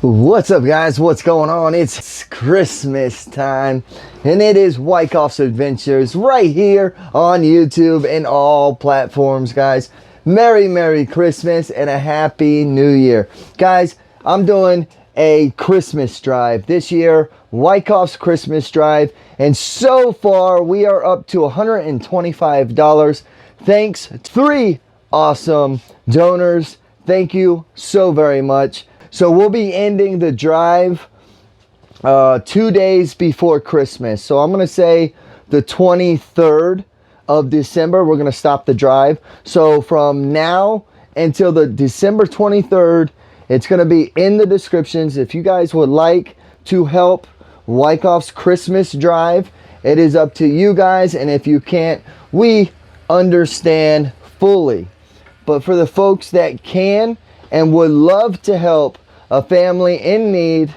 What's up, guys? What's going on? It's Christmas time, and it is Wykoffs Adventures right here on YouTube and all platforms, guys. Merry Christmas and a Happy New Year. Guys, I'm doing a Christmas drive this year, Wykoffs Christmas drive, and so far we are up to $125. Thanks to 3 awesome donors. Thank you so very much. So we'll be ending the drive 2 days before Christmas. So I'm going to say the 23rd of December, we're going to stop the drive. So from now until the December 23rd, it's going to be in the descriptions. If you guys would like to help Wykoffs Christmas drive, it is up to you guys. And if you can't, we understand fully. But for the folks that can and would love to help a family in need,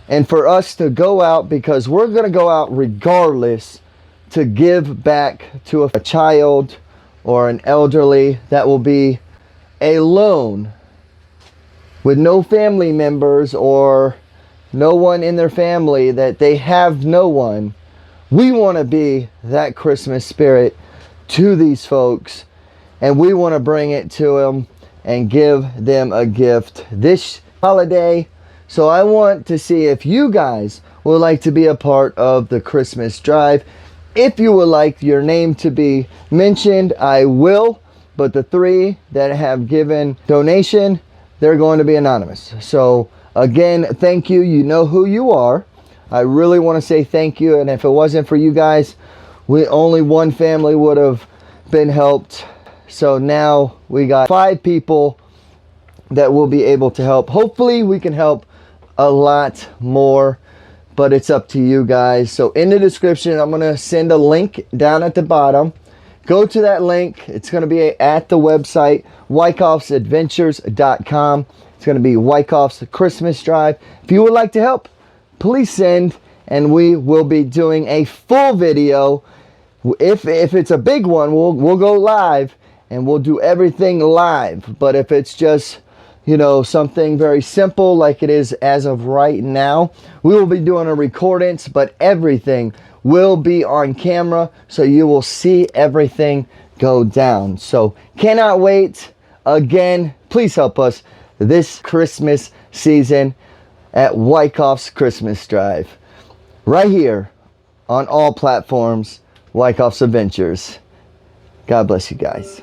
and for us to go out, because we're going to go out regardless, to give back to a child or an elderly that will be alone with no family members or no one in their family, that they have no one. We want to be that Christmas spirit to these folks, and we want to bring it to them and give them a gift this holiday. So I want to see if you guys would like to be a part of the Christmas drive. If you would like your name to be mentioned, I will, but the 3 that have given donation, they're going to be anonymous. So again, thank you. You know who you are. I really want to say thank you, and if it wasn't for you guys, only one family would have been helped. So now we got 5 people that will be able to help. Hopefully we can help a lot more, but it's up to you guys. So in the description, I'm going to send a link down at the bottom. Go to that link. It's going to be at the website, wykoffsadventures.com. It's going to be Wykoffs Christmas drive. If you would like to help, please send, and we will be doing a full video. If it's a big one, we'll go live and we'll do everything live. But if it's just, you know, something very simple like it is as of right now, we will be doing a recordings, but everything will be on camera, so you will see everything go down. So cannot wait. Again, please help us this Christmas season at Wykoffs Christmas Drive, right here on all platforms, Wykoffs Adventures. God bless you guys.